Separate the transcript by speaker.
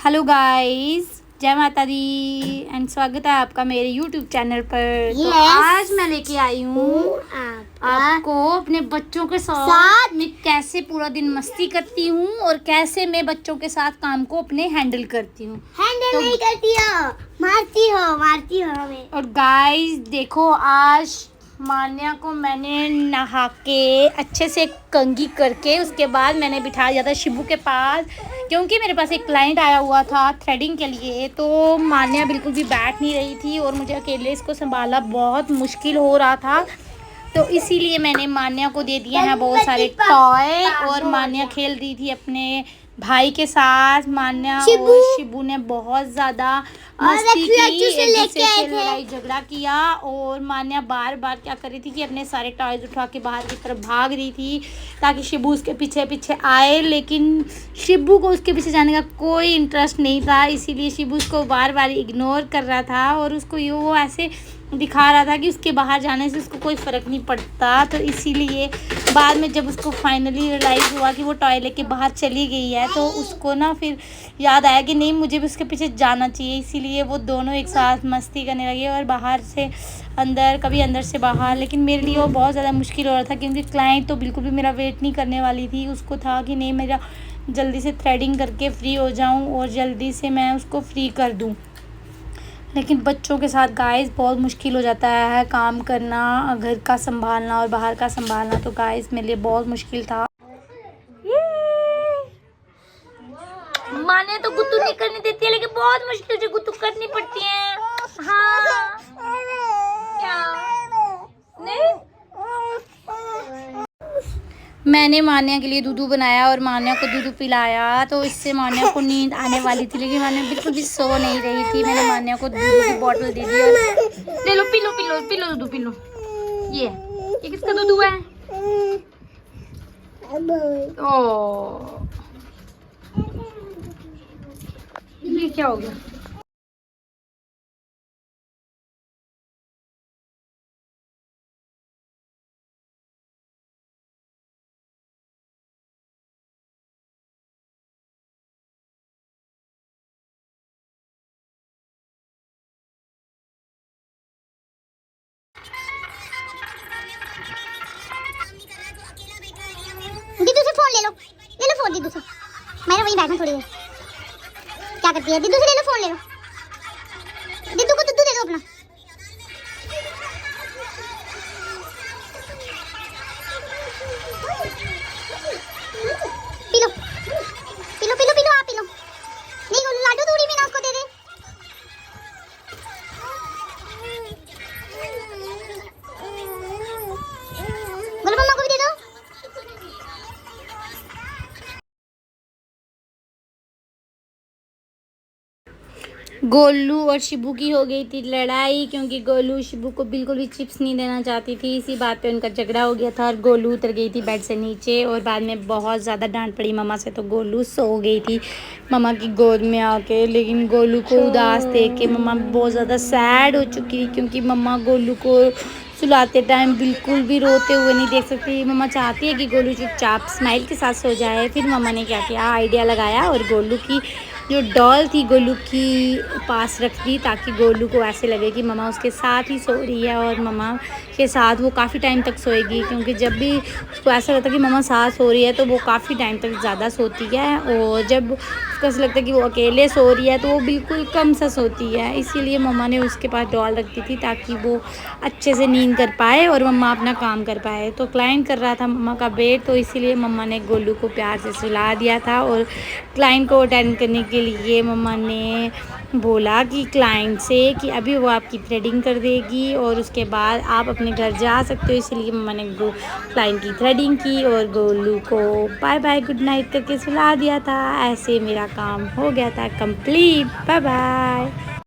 Speaker 1: Hello guys, जय माता दी and स्वागत है आपका मेरे यूट्यूब चैनल पर। तो आज मैं लेके आई हूँ आपको अपने बच्चों के साथ मैं कैसे पूरा दिन मस्ती करती हूँ और कैसे मैं बच्चों के साथ काम को अपने हैंडल करती हूँ।
Speaker 2: नहीं करती हो, मारती हो हमें।
Speaker 1: और गाइस देखो, आज मान्या को मैंने नहा के अच्छे से कंघी करके उसके बाद मैंने बिठा दिया था शिबू के पास, क्योंकि मेरे पास एक क्लाइंट आया हुआ था थ्रेडिंग के लिए। तो मान्या बिल्कुल भी बैठ नहीं रही थी और मुझे अकेले इसको संभालना बहुत मुश्किल हो रहा था। तो इसीलिए मैंने मान्या को दे दिए हैं बहुत सारे टॉय और मान्या खेल रही थी अपने भाई के साथ। मान्या और शिबू ने बहुत ज़्यादा मस्ती की, एक दूसरे से लड़ाई झगड़ा किया और मान्या बार बार क्या कर रही थी कि अपने सारे टॉयज उठा के बाहर की तरफ भाग रही थी ताकि शिबू उसके पीछे पीछे आए, लेकिन शिबू को उसके पीछे जाने का कोई इंटरेस्ट नहीं था। इसीलिए शिबू उसको बार बार इग्नोर कर रहा था और उसको वो ऐसे दिखा रहा था कि उसके बाहर जाने से उसको कोई फ़र्क नहीं पड़ता। तो इसीलिए बाद में जब उसको फाइनली रियलाइज़ हुआ कि वो टॉय लेके बाहर चली गई है, तो उसको ना फिर याद आया कि नहीं, मुझे भी उसके पीछे जाना चाहिए। इसीलिए वो दोनों एक साथ मस्ती करने लगे और बाहर से अंदर, कभी अंदर से बाहर। लेकिन मेरे लिए वो बहुत ज़्यादा मुश्किल हो रहा था क्योंकि क्लाइंट तो बिल्कुल भी मेरा वेट नहीं करने वाली थी। उसको था कि नहीं, मेरा जल्दी से थ्रेडिंग करके फ्री हो जाऊँ और जल्दी से मैं उसको फ्री कर दूँ। लेकिन बच्चों के साथ गाइस बहुत मुश्किल हो जाता है काम करना, घर का संभालना और बाहर का संभालना। तो गाइस मेरे लिए बहुत मुश्किल था। माने तो गुत्तू नहीं करने देती है, लेकिन बहुत मुश्किल से गुत्तू करनी पड़ती है। हाँ क्या नहीं, मैंने मान्या के लिए दूध बनाया और मान्या को दूध पिलाया, तो इससे मान्या को नींद आने वाली थी, लेकिन मान्या बिल्कुल भी सो नहीं रही थी। मैंने मान्या को दूध की बोतल दे दी और ले लो, P low P low P low दूध पी लो। ये किसका दूध हुआ है? ओ, ये क्या हो गया?
Speaker 2: दीदू से फोन ले लो फोन दीदू से। मैंने वहीं बैठना थोड़ी देर। क्या करती है? दीदू से ले लो फोन, ले लो। दीदू को दूध दे दो अपना। P low P low P low P low, आप पी लो। नहीं, लाडू थोड़ी भी ना उसको दे दे। बोलो मम्मा को भी दे दो।
Speaker 1: गोलू और शिबू की हो गई थी लड़ाई, क्योंकि गोलू शिबू को बिल्कुल भी चिप्स नहीं देना चाहती थी। इसी बात पे उनका झगड़ा हो गया था और गोलू उतर गई थी बेड से नीचे और बाद में बहुत ज़्यादा डांट पड़ी मम्मा से, तो गोलू सो गई थी मम्मा की गोद में आके। लेकिन गोलू को उदास देख के मम्मा बहुत ज़्यादा सैड हो चुकी थी, क्योंकि मम्मा गोलू को सुलाते टाइम बिल्कुल भी रोते हुए नहीं देख सकती। मम्मा चाहती है कि गोलू चुपचाप स्माइल के साथ सो जाए। फिर मम्मा ने क्या किया, आइडिया लगाया और गोलू की जो डॉल थी गोलू की पास रख दी, ताकि गोलू को ऐसे लगे कि मम्मा उसके साथ ही सो रही है और मम्मा के साथ वो काफ़ी टाइम तक सोएगी। क्योंकि जब भी उसको ऐसा लगता है कि मम्मा साथ सो रही है तो वो काफ़ी टाइम तक ज़्यादा सोती है, और जब उसको ऐसा लगता है कि वो अकेले सो रही है तो वो बिल्कुल कम सा सोती है। इसीलिए मम्मा ने उसके पास डॉल रख दी थी ताकि वो अच्छे से नींद कर पाए और मम्मा अपना काम कर पाए। तो क्लाइंट कर रहा था मम्मा का वेट, तो इसीलिए मम्मा ने गोलू को प्यार से सुला दिया था। और क्लाइंट को अटेंड करने के लिए मम्मा ने बोला कि क्लाइंट से कि अभी वो आपकी थ्रेडिंग कर देगी और उसके बाद आप अपने घर जा सकते हो। इसलिए मम्मा ने क्लाइंट की थ्रेडिंग की और गोलू को बाय बाय गुड नाइट करके सुला दिया था। ऐसे मेरा काम हो गया था कंप्लीट। Bye bye.